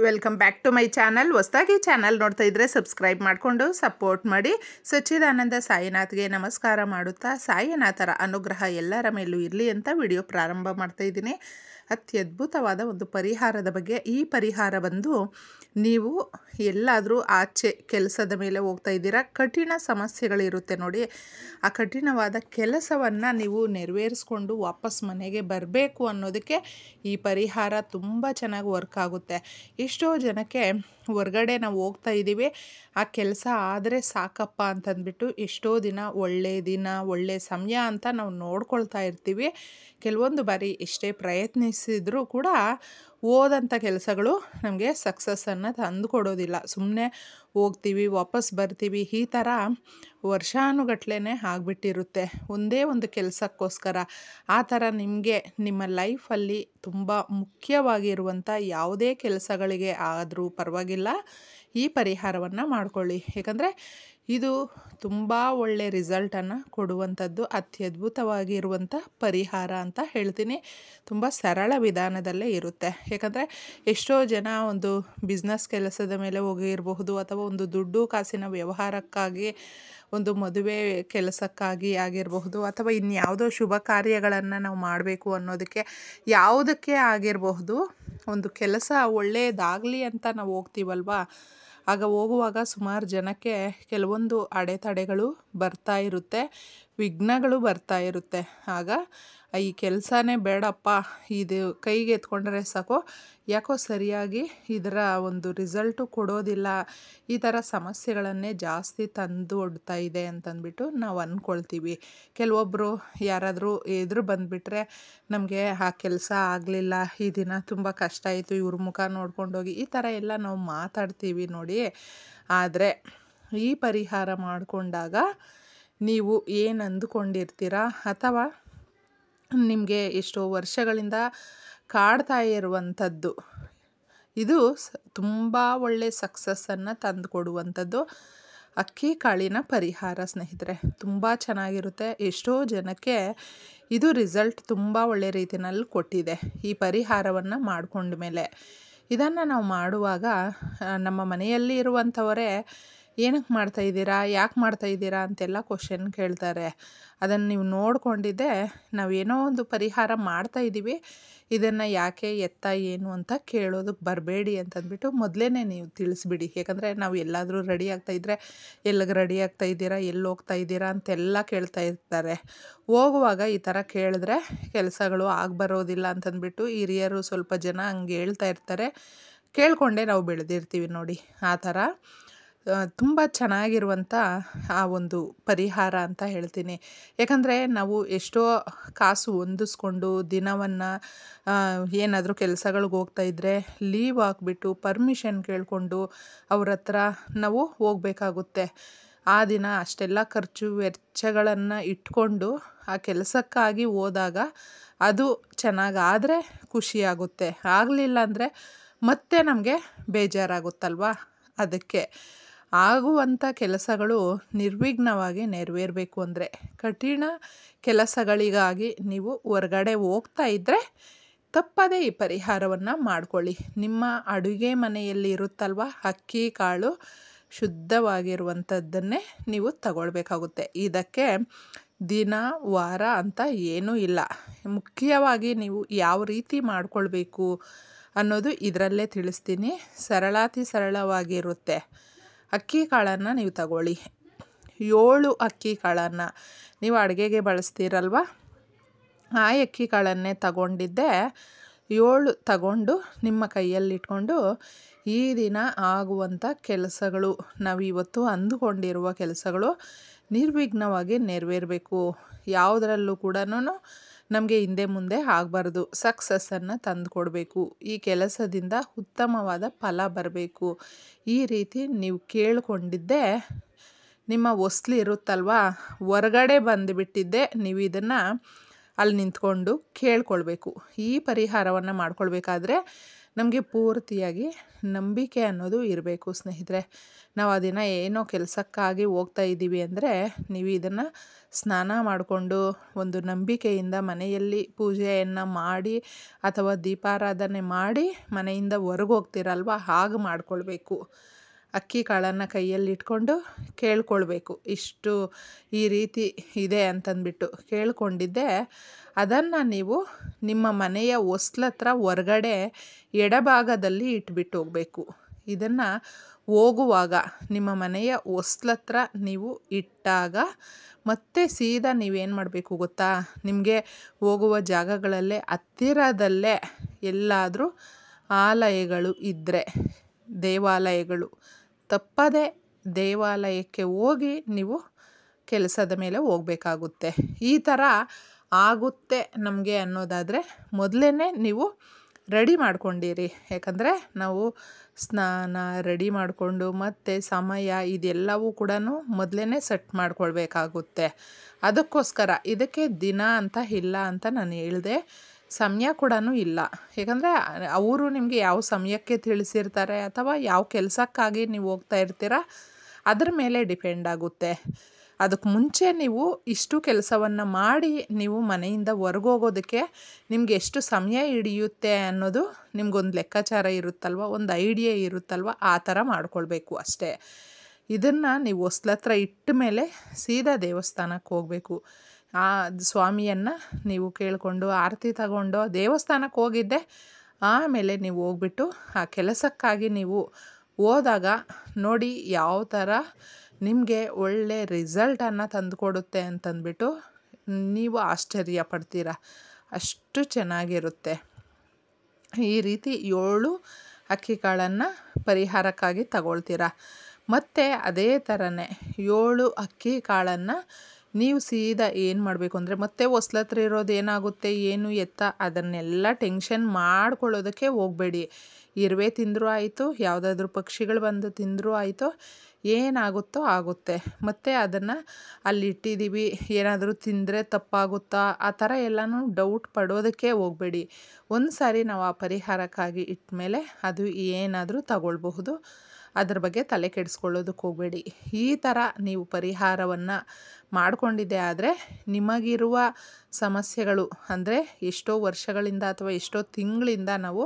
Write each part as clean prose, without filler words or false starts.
Welcome back to my channel. ಹೊಸದಾಗಿ channel ನೋಡ್ತಾ ಇದ್ದರೆ ಸಬ್ಸ್ಕ್ರೈಬ್ ಮಾಡಿಕೊಂಡು ಸಪೋರ್ಟ್ ಮಾಡಿ. ಸಚ್ಚಿದಾನಂದ ಸಾಯಿನಾಥ್ಗೆ ನಮಸ್ಕಾರ ಮಾಡುತ್ತಾ ಸಾಯಿನಾಥರ ಅನುಗ್ರಹ ಎಲ್ಲರ ಮೇಲೂ ಇರಲಿ ಅಂತ ವಿಡಿಯೋ ಪ್ರಾರಂಭ ಮಾಡ್ತಾ ಇದ್ದೀನಿ. ಅತ್ಯದ್ಭುತವಾದ ಒಂದು ಪರಿಹಾರದ ಬಗ್ಗೆ. ಈ ಪರಿಹಾರ ಬಂದು ನೀವು ಎಲ್ಲಾದರೂ ಆಚೆ ಕೆಲಸದ ಮೇಲೆ ಹೋಗ್ತಾ ಇದ್ದೀರಾ, ಕಠಿಣ ಸಮಸ್ಯೆಗಳಿರುತ್ತೆ ನೋಡಿ, ಆ ಕಠಿಣವಾದ ಕೆಲಸವನ್ನು ನೀವು ನೆರವೇರಿಸ್ಕೊಂಡು ವಾಪಸ್ ಮನೆಗೆ ಬರಬೇಕು ಅನ್ನೋದಕ್ಕೆ ಈ ಪರಿಹಾರ ತುಂಬ ಚೆನ್ನಾಗಿ ವರ್ಕ್ ಆಗುತ್ತೆ. ಎಷ್ಟೋ ಜನಕ್ಕೆ ಹೊರ್ಗಡೆ ನಾವು ಹೋಗ್ತಾ ಇದ್ದೀವಿ, ಆ ಕೆಲಸ ಆದರೆ ಸಾಕಪ್ಪ ಅಂತಂದ್ಬಿಟ್ಟು ಎಷ್ಟೋ ದಿನ ಒಳ್ಳೆ ಸಮಯ ಅಂತ ನಾವು ನೋಡ್ಕೊಳ್ತಾ ಇರ್ತೀವಿ. ಕೆಲವೊಂದು ಬಾರಿ ಎಷ್ಟೇ ಪ್ರಯತ್ನಿಸಿದರೂ ಕೂಡ ಹೋದಂಥ ಕೆಲಸಗಳು ನಮಗೆ ಸಕ್ಸಸ್ಸನ್ನು ತಂದು ಕೊಡೋದಿಲ್ಲ. ಸುಮ್ಮನೆ ಹೋಗ್ತೀವಿ, ವಾಪಸ್ ಬರ್ತೀವಿ, ಈ ಥರ ವರ್ಷಾನುಗಟ್ಲೆ ಆಗಿಬಿಟ್ಟಿರುತ್ತೆ ಒಂದೇ ಒಂದು ಕೆಲಸಕ್ಕೋಸ್ಕರ. ಆ ಥರ ನಿಮಗೆ ನಿಮ್ಮ ಲೈಫಲ್ಲಿ ತುಂಬ ಮುಖ್ಯವಾಗಿರುವಂಥ ಯಾವುದೇ ಕೆಲಸಗಳಿಗೆ ಆದರೂ ಪರವಾಗಿಲ್ಲ, ಈ ಪರಿಹಾರವನ್ನು ಮಾಡಿಕೊಳ್ಳಿ. ಏಕೆಂದರೆ ಇದು ತುಂಬ ಒಳ್ಳೆ ರಿಸಲ್ಟನ್ನು ಕೊಡುವಂಥದ್ದು, ಅತ್ಯದ್ಭುತವಾಗಿರುವಂಥ ಪರಿಹಾರ ಅಂತ ಹೇಳ್ತೀನಿ. ತುಂಬ ಸರಳ ವಿಧಾನದಲ್ಲೇ ಇರುತ್ತೆ. ಏಕೆಂದರೆ ಎಷ್ಟೋ ಜನ ಒಂದು ಬಿಸ್ನೆಸ್ ಕೆಲಸದ ಮೇಲೆ ಹೋಗಿರಬಹುದು, ಅಥವಾ ಒಂದು ದುಡ್ಡು ಕಾಸಿನ ವ್ಯವಹಾರಕ್ಕಾಗಿ, ಒಂದು ಮದುವೆ ಕೆಲಸಕ್ಕಾಗಿ ಆಗಿರಬಹುದು, ಅಥವಾ ಇನ್ಯಾವುದೋ ಶುಭ ಕಾರ್ಯಗಳನ್ನು ನಾವು ಮಾಡಬೇಕು ಅನ್ನೋದಕ್ಕೆ, ಯಾವುದಕ್ಕೆ ಆಗಿರಬಹುದು, ಒಂದು ಕೆಲಸ ಒಳ್ಳೆಯದಾಗಲಿ ಅಂತ ನಾವು ಹೋಗ್ತೀವಲ್ವ, ಆಗ ಹೋಗುವಾಗ ಸುಮಾರು ಜನಕ್ಕೆ ಕೆಲವೊಂದು ಅಡೆತಡೆಗಳು ಬರ್ತಾ ಇರುತ್ತೆ, ವಿಘ್ನಗಳು ಬರ್ತಾ ಇರುತ್ತೆ. ಆಗ ಈ ಕೆಲಸನೇ ಬೇಡಪ್ಪ, ಇದು ಕೈಗೆ ಎತ್ಕೊಂಡ್ರೆ ಸಾಕು, ಯಾಕೋ ಸರಿಯಾಗಿ ಇದರ ಒಂದು ರಿಸಲ್ಟು ಕೊಡೋದಿಲ್ಲ, ಈ ಥರ ಸಮಸ್ಯೆಗಳನ್ನೇ ಜಾಸ್ತಿ ತಂದು ಒಡ್ತಾ ಇದೆ ಅಂತಂದ್ಬಿಟ್ಟು ನಾವು ಅಂದ್ಕೊಳ್ತೀವಿ. ಕೆಲವೊಬ್ಬರು ಯಾರಾದರೂ ಎದುರು ಬಂದುಬಿಟ್ರೆ ನಮಗೆ ಆ ಕೆಲಸ ಆಗಲಿಲ್ಲ, ಈ ದಿನ ತುಂಬ ಕಷ್ಟ ಆಯಿತು, ಇವ್ರ ಮುಖ ನೋಡ್ಕೊಂಡೋಗಿ, ಈ ಥರ ಎಲ್ಲ ನಾವು ಮಾತಾಡ್ತೀವಿ ನೋಡಿ. ಆದರೆ ಈ ಪರಿಹಾರ ಮಾಡಿಕೊಂಡಾಗ ನೀವು ಏನು ಅಂದುಕೊಂಡಿರ್ತೀರಾ, ಅಥವಾ ನಿಮಗೆ ಎಷ್ಟೋ ವರ್ಷಗಳಿಂದ ಕಾಡ್ತಾ ಇರುವಂಥದ್ದು, ಇದು ತುಂಬ ಒಳ್ಳೆ ಸಕ್ಸಸ್ಸನ್ನು ತಂದು ಕೊಡುವಂಥದ್ದು ಅಕ್ಕಿ ಕಾಳಿನ ಪರಿಹಾರ ಸ್ನೇಹಿತರೆ. ತುಂಬ ಚೆನ್ನಾಗಿರುತ್ತೆ. ಎಷ್ಟೋ ಜನಕ್ಕೆ ಇದು ರಿಸಲ್ಟ್ ತುಂಬ ಒಳ್ಳೆ ರೀತಿಯಲ್ಲಿ ಕೊಟ್ಟಿದೆ ಈ ಪರಿಹಾರವನ್ನು ಮಾಡಿಕೊಂಡ ಮೇಲೆ. ಇದನ್ನು ನಾವು ಮಾಡುವಾಗ ನಮ್ಮ ಮನೆಯಲ್ಲಿ ಇರುವಂಥವರೇ ಏನಕ್ಕೆ ಮಾಡ್ತಾಯಿದ್ದೀರಾ, ಯಾಕೆ ಮಾಡ್ತಾಯಿದ್ದೀರಾ ಅಂತೆಲ್ಲ ಕ್ವಶನ್ ಕೇಳ್ತಾರೆ. ಅದನ್ನು ನೀವು ನೋಡಿಕೊಂಡಿದ್ದೆ, ನಾವೇನೋ ಒಂದು ಪರಿಹಾರ ಮಾಡ್ತಾಯಿದ್ದೀವಿ, ಇದನ್ನು ಯಾಕೆ, ಎತ್ತ, ಏನು ಅಂತ ಕೇಳೋದಕ್ಕೆ ಬರಬೇಡಿ ಅಂತಂದ್ಬಿಟ್ಟು ಮೊದಲೇ ನೀವು ತಿಳಿಸ್ಬಿಡಿ. ಯಾಕಂದರೆ ನಾವು ಎಲ್ಲಾದರೂ ರೆಡಿ ಆಗ್ತಾಯಿದ್ರೆ, ಎಲ್ಲಿಗೆ ರೆಡಿ ಆಗ್ತಾಯಿದ್ದೀರಾ, ಎಲ್ಲಿ ಹೋಗ್ತಾ ಇದ್ದೀರಾ ಅಂತೆಲ್ಲ ಕೇಳ್ತಾ ಇರ್ತಾರೆ. ಹೋಗುವಾಗ ಈ ಥರ ಕೇಳಿದ್ರೆ ಕೆಲಸಗಳು ಬರೋದಿಲ್ಲ ಅಂತಂದ್ಬಿಟ್ಟು ಹಿರಿಯರು ಸ್ವಲ್ಪ ಜನ ಹಂಗೆ ಹೇಳ್ತಾ ಇರ್ತಾರೆ. ಕೇಳಿಕೊಂಡೇ ನಾವು ಬೆಳೆದಿರ್ತೀವಿ ನೋಡಿ. ಆ ಥರ ತುಂಬ ಚೆನ್ನಾಗಿರುವಂಥ ಆ ಒಂದು ಪರಿಹಾರ ಅಂತ ಹೇಳ್ತೀನಿ. ಯಾಕಂದರೆ ನಾವು ಎಷ್ಟೋ ಕಾಸು ಹೊಂದಿಸ್ಕೊಂಡು ದಿನವನ್ನು ಏನಾದರೂ ಕೆಲಸಗಳಿಗೆ ಹೋಗ್ತಾಯಿದ್ರೆ ಲೀವ್ ಹಾಕ್ಬಿಟ್ಟು ಪರ್ಮಿಷನ್ ಕೇಳಿಕೊಂಡು ಅವ್ರ ಹತ್ರ ನಾವು ಹೋಗಬೇಕಾಗುತ್ತೆ. ಆ ದಿನ ಅಷ್ಟೆಲ್ಲ ಖರ್ಚು ವೆಚ್ಚಗಳನ್ನು ಇಟ್ಕೊಂಡು ಆ ಕೆಲಸಕ್ಕಾಗಿ ಹೋದಾಗ ಅದು ಚೆನ್ನಾಗಾದರೆ ಖುಷಿಯಾಗುತ್ತೆ, ಆಗಲಿಲ್ಲ ಅಂದರೆ ಮತ್ತೆ ನಮಗೆ ಬೇಜಾರಾಗುತ್ತಲ್ವ. ಅದಕ್ಕೆ ಆಗುವಂಥ ಕೆಲಸಗಳು ನಿರ್ವಿಘ್ನವಾಗಿ ನೆರವೇರಬೇಕು ಅಂದರೆ, ಕಠಿಣ ಕೆಲಸಗಳಿಗಾಗಿ ನೀವು ಹೊರಗಡೆ ಹೋಗ್ತಾ ಇದ್ದರೆ ತಪ್ಪದೇ ಈ ಪರಿಹಾರವನ್ನು ಮಾಡಿಕೊಳ್ಳಿ. ನಿಮ್ಮ ಅಡುಗೆ ಮನೆಯಲ್ಲಿ ಇರುತ್ತಲ್ವ ಅಕ್ಕಿ ಕಾಳು, ಶುದ್ಧವಾಗಿರುವಂಥದ್ದನ್ನೇ ನೀವು ತಗೊಳ್ಬೇಕಾಗುತ್ತೆ. ಇದಕ್ಕೆ ದಿನ ವಾರ ಅಂತ ಏನೂ ಇಲ್ಲ. ಮುಖ್ಯವಾಗಿ ನೀವು ಯಾವ ರೀತಿ ಮಾಡಿಕೊಳ್ಬೇಕು ಅನ್ನೋದು ಇದರಲ್ಲೇ ತಿಳಿಸ್ತೀನಿ. ಸರಳವಾಗಿರುತ್ತೆ. ಅಕ್ಕಿ ಕಾಳನ್ನು ನೀವು ತಗೊಳ್ಳಿ. 7 ಅಕ್ಕಿ ಕಾಳನ್ನು ನೀವು ಅಡುಗೆಗೆ ಬಳಸ್ತೀರಲ್ವ, ಆ ಅಕ್ಕಿ ಕಾಳನ್ನೇ ತಗೊಂಡಿದ್ದೆ 7 ತಗೊಂಡು ನಿಮ್ಮ ಕೈಯಲ್ಲಿಟ್ಕೊಂಡು, ಈ ದಿನ ಆಗುವಂಥ ಕೆಲಸಗಳು, ನಾವು ಇವತ್ತು ಅಂದುಕೊಂಡಿರುವ ಕೆಲಸಗಳು ನಿರ್ವಿಘ್ನವಾಗಿ ನೆರವೇರಬೇಕು, ಯಾವುದರಲ್ಲೂ ಕೂಡ ನಮಗೆ ಹಿಂದೆ ಮುಂದೆ ಆಗಬಾರ್ದು, ಸಕ್ಸಸ್ಸನ್ನು ತಂದು ಕೊಡಬೇಕು, ಈ ಕೆಲಸದಿಂದ ಉತ್ತಮವಾದ ಫಲ ಬರಬೇಕು, ಈ ರೀತಿ ನೀವು ಕೇಳಿಕೊಂಡಿದ್ದೆ ನಿಮ್ಮ ಹೊಸ್ಲು ಇರುತ್ತಲ್ವ, ಹೊರಗಡೆ ಬಂದುಬಿಟ್ಟಿದ್ದೆ ನೀವು ಇದನ್ನು ಅಲ್ಲಿ ನಿಂತ್ಕೊಂಡು ಕೇಳ್ಕೊಳ್ಬೇಕು. ಈ ಪರಿಹಾರವನ್ನು ಮಾಡ್ಕೊಳ್ಬೇಕಾದ್ರೆ ನಮಗೆ ಪೂರ್ತಿಯಾಗಿ ನಂಬಿಕೆ ಅನ್ನೋದು ಇರಬೇಕು ಸ್ನೇಹಿತರೆ. ನಾವು ಆ ದಿನ ಏನೋ ಕೆಲಸಕ್ಕಾಗಿ ಹೋಗ್ತಾ ಇದ್ದೀವಿ ಅಂದರೆ ನೀವು ಇದನ್ನು ಸ್ನಾನ ಮಾಡಿಕೊಂಡು ಒಂದು ನಂಬಿಕೆಯಿಂದ ಮನೆಯಲ್ಲಿ ಪೂಜೆಯನ್ನು ಮಾಡಿ ಅಥವಾ ದೀಪಾರಾಧನೆ ಮಾಡಿ ಮನೆಯಿಂದ ಹೊರಗೆ ಹೋಗ್ತೀರಲ್ವ, ಹಾಗೆ ಮಾಡ್ಕೊಳ್ಬೇಕು. ಅಕ್ಕಿ ಕಾಳನ್ನು ಕೈಯಲ್ಲಿ ಇಟ್ಕೊಂಡು ಕೇಳ್ಕೊಳ್ಬೇಕು, ಇಷ್ಟು ಈ ರೀತಿ ಇದೆ ಅಂತಂದ್ಬಿಟ್ಟು ಕೇಳ್ಕೊಂಡಿದ್ದೆ ಅದನ್ನು ನೀವು ನಿಮ್ಮ ಮನೆಯ ಹೊಸ್ಲತ್ರ ಹೊರಗಡೆ ಎಡಭಾಗದಲ್ಲಿ ಇಟ್ಬಿಟ್ಟು ಹೋಗಬೇಕು. ಇದನ್ನು ಹೋಗುವಾಗ ನಿಮ್ಮ ಮನೆಯ ಹೊಸ್ಲತ್ರ ನೀವು ಇಟ್ಟಾಗ ಮತ್ತೆ ಸೀದಾ ನೀವೇನು ಮಾಡಬೇಕು ಗೊತ್ತಾ, ನಿಮಗೆ ಹೋಗುವ ಜಾಗಗಳಲ್ಲೇ ಹತ್ತಿರದಲ್ಲೇ ಎಲ್ಲಾದರೂ ಆಲಯಗಳು ಇದ್ದರೆ, ದೇವಾಲಯಗಳು, ತಪ್ಪದೆ ದೇವಾಲಯಕ್ಕೆ ಹೋಗಿ ನೀವು ಕೆಲಸದ ಮೇಲೆ ಹೋಗಬೇಕಾಗುತ್ತೆ. ಈ ಥರ ಆಗುತ್ತೆ ನಮಗೆ ಅನ್ನೋದಾದರೆ ಮೊದಲೇ ನೀವು ರೆಡಿ ಮಾಡ್ಕೊಂಡಿರಿ. ಯಾಕಂದರೆ ನಾವು ಸ್ನಾನ ರೆಡಿ ಮಾಡಿಕೊಂಡು ಮತ್ತು ಸಮಯ ಇದೆಲ್ಲವೂ ಕೂಡ ಮೊದಲೇ ಸೆಟ್ ಮಾಡ್ಕೊಳ್ಬೇಕಾಗುತ್ತೆ. ಅದಕ್ಕೋಸ್ಕರ ಇದಕ್ಕೆ ದಿನ ಅಂತ ಇಲ್ಲ ಅಂತ ನಾನು ಹೇಳಿದೆ, ಸಮಯ ಕೂಡ ಇಲ್ಲ. ಯಾಕಂದರೆ ಅವರು ನಿಮಗೆ ಯಾವ ಸಮಯಕ್ಕೆ ತಿಳಿಸಿರ್ತಾರೆ ಅಥವಾ ಯಾವ ಕೆಲಸಕ್ಕಾಗಿ ನೀವು ಹೋಗ್ತಾ ಇರ್ತೀರ ಅದ್ರ ಮೇಲೆ ಡಿಪೆಂಡ್ ಆಗುತ್ತೆ. ಅದಕ್ಕೆ ಮುಂಚೆ ನೀವು ಇಷ್ಟು ಕೆಲಸವನ್ನು ಮಾಡಿ ನೀವು ಮನೆಯಿಂದ ಹೊರಗೋಗೋದಕ್ಕೆ ನಿಮಗೆ ಎಷ್ಟು ಸಮಯ ಹಿಡಿಯುತ್ತೆ ಅನ್ನೋದು ನಿಮಗೊಂದು ಲೆಕ್ಕಾಚಾರ ಇರುತ್ತಲ್ವ, ಒಂದು ಐಡಿಯಾ ಇರುತ್ತಲ್ವ, ಆ ಥರ ಮಾಡ್ಕೊಳ್ಬೇಕು ಅಷ್ಟೇ. ಇದನ್ನು ನೀವು ಹೊಸ್ಲತ್ರ ಇಟ್ಟ ಮೇಲೆ ಸೀದಾ ದೇವಸ್ಥಾನಕ್ಕೆ ಹೋಗಬೇಕು. ಆ ಸ್ವಾಮಿಯನ್ನು ನೀವು ಕೇಳಿಕೊಂಡು ಆರತಿ ತಗೊಂಡು ದೇವಸ್ಥಾನಕ್ಕೆ ಹೋಗಿದ್ದೆ ಆಮೇಲೆ ನೀವು ಹೋಗ್ಬಿಟ್ಟು ಆ ಕೆಲಸಕ್ಕಾಗಿ ನೀವು ಹೋದಾಗ ನೋಡಿ ಯಾವ ಥರ ನಿಮಗೆ ಒಳ್ಳೆ ರಿಸಲ್ಟನ್ನು ತಂದುಕೊಡುತ್ತೆ ಅಂತಂದ್ಬಿಟ್ಟು ನೀವು ಆಶ್ಚರ್ಯ ಪಡ್ತೀರ. ಅಷ್ಟು ಚೆನ್ನಾಗಿರುತ್ತೆ. ಈ ರೀತಿ 7 ಅಕ್ಕಿ ಕಾಳನ್ನು ಪರಿಹಾರಕ್ಕಾಗಿ ತಗೊಳ್ತೀರ. ಮತ್ತು ಅದೇ ಥರನೇ 7 ಅಕ್ಕಿ ಕಾಳನ್ನು ನೀವು ಸೀದಾ ಏನು ಮಾಡಬೇಕು ಅಂದರೆ, ಮತ್ತೆ ಹೊಸ್ಲತ್ರ ಇರೋದು ಏನಾಗುತ್ತೆ ಏನು ಎತ್ತ ಅದನ್ನೆಲ್ಲ ಟೆನ್ಷನ್ ಮಾಡ್ಕೊಳ್ಳೋದಕ್ಕೆ ಹೋಗಬೇಡಿ. ಇರುವೆ ತಿಂದರೂ ಆಯಿತು, ಯಾವುದಾದ್ರೂ ಪಕ್ಷಿಗಳು ಬಂದು ತಿಂದರೂ ಆಯಿತು, ಏನಾಗುತ್ತೋ ಆಗುತ್ತೆ. ಮತ್ತು ಅದನ್ನು ಅಲ್ಲಿ ಇಟ್ಟಿದ್ದೀವಿ ಏನಾದರೂ ತಿಂದರೆ ತಪ್ಪಾಗುತ್ತಾ ಆ ಥರ ಎಲ್ಲನೂ ಡೌಟ್ ಪಡೋದಕ್ಕೆ ಹೋಗಬೇಡಿ. ಒಂದು ಸಾರಿ ನಾವು ಆ ಪರಿಹಾರಕ್ಕಾಗಿ ಇಟ್ಟಮೇಲೆ ಅದು ಏನಾದರೂ ತಗೊಳ್ಬಹುದು, ಅದ್ರ ಬಗ್ಗೆ ತಲೆ ಕೆಡಿಸ್ಕೊಳ್ಳೋದಕ್ಕೆ ಹೋಗಬೇಡಿ. ಈ ಥರ ನೀವು ಪರಿಹಾರವನ್ನು ಮಾಡಿಕೊಂಡಿದ್ದೆ ಆದರೆ ನಿಮಗಿರುವ ಸಮಸ್ಯೆಗಳು, ಅಂದರೆ ಎಷ್ಟೋ ವರ್ಷಗಳಿಂದ ಅಥವಾ ಎಷ್ಟೋ ತಿಂಗಳಿಂದ ನಾವು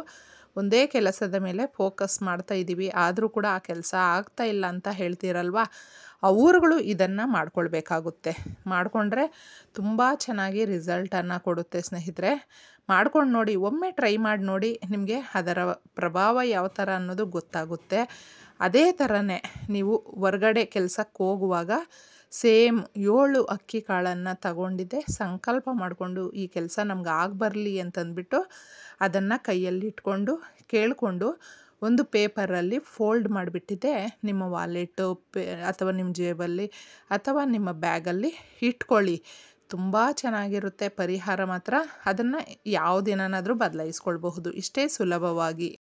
ಒಂದೇ ಕೆಲಸದ ಮೇಲೆ ಫೋಕಸ್ ಮಾಡ್ತಾ ಇದ್ದೀವಿ, ಆದರೂ ಕೂಡ ಆ ಕೆಲಸ ಆಗ್ತಾ ಇಲ್ಲ ಅಂತ ಹೇಳ್ತೀರಲ್ವ, ಅವರುಗಳು ಇದನ್ನು ಮಾಡ್ಕೊಳ್ಬೇಕಾಗುತ್ತೆ. ಮಾಡಿಕೊಂಡ್ರೆ ತುಂಬ ಚೆನ್ನಾಗಿ ರಿಸಲ್ಟನ್ನು ಕೊಡುತ್ತೆ ಸ್ನೇಹಿತರೆ. ಮಾಡ್ಕೊಂಡು ನೋಡಿ, ಒಮ್ಮೆ ಟ್ರೈ ಮಾಡಿ ನೋಡಿ, ನಿಮಗೆ ಅದರ ಪ್ರಭಾವ ಯಾವ ಥರ ಅನ್ನೋದು ಗೊತ್ತಾಗುತ್ತೆ. ಅದೇ ಥರನೇ ನೀವು ಹೊರಗಡೆ ಕೆಲಸಕ್ಕೆ ಹೋಗುವಾಗ ಸೇಮ್ 7 ಅಕ್ಕಿ ಕಾಳನ್ನು ತಗೊಂಡಿದ್ದೆ ಸಂಕಲ್ಪ ಮಾಡಿಕೊಂಡು ಈ ಕೆಲಸ ನಮ್ಗೆ ಆಗಬರಲಿ ಅಂತಂದ್ಬಿಟ್ಟು ಅದನ್ನು ಕೈಯಲ್ಲಿ ಇಟ್ಕೊಂಡು ಕೇಳಿಕೊಂಡು ಒಂದು ಪೇಪರಲ್ಲಿ ಫೋಲ್ಡ್ ಮಾಡಿಬಿಟ್ಟಿದ್ದೆ ನಿಮ್ಮ ವಾಲೆಟು ಅಥವಾ ನಿಮ್ಮ ಜೇಬಲ್ಲಿ ಅಥವಾ ನಿಮ್ಮ ಬ್ಯಾಗಲ್ಲಿ ಇಟ್ಕೊಳ್ಳಿ. ತುಂಬ ಚೆನ್ನಾಗಿರುತ್ತೆ ಪರಿಹಾರ ಮಾತ್ರ. ಅದನ್ನು ಯಾವ ದಿನನಾದರೂ ಬದಲಾಯಿಸ್ಕೊಳ್ಬಹುದು ಇಷ್ಟೇ ಸುಲಭವಾಗಿ.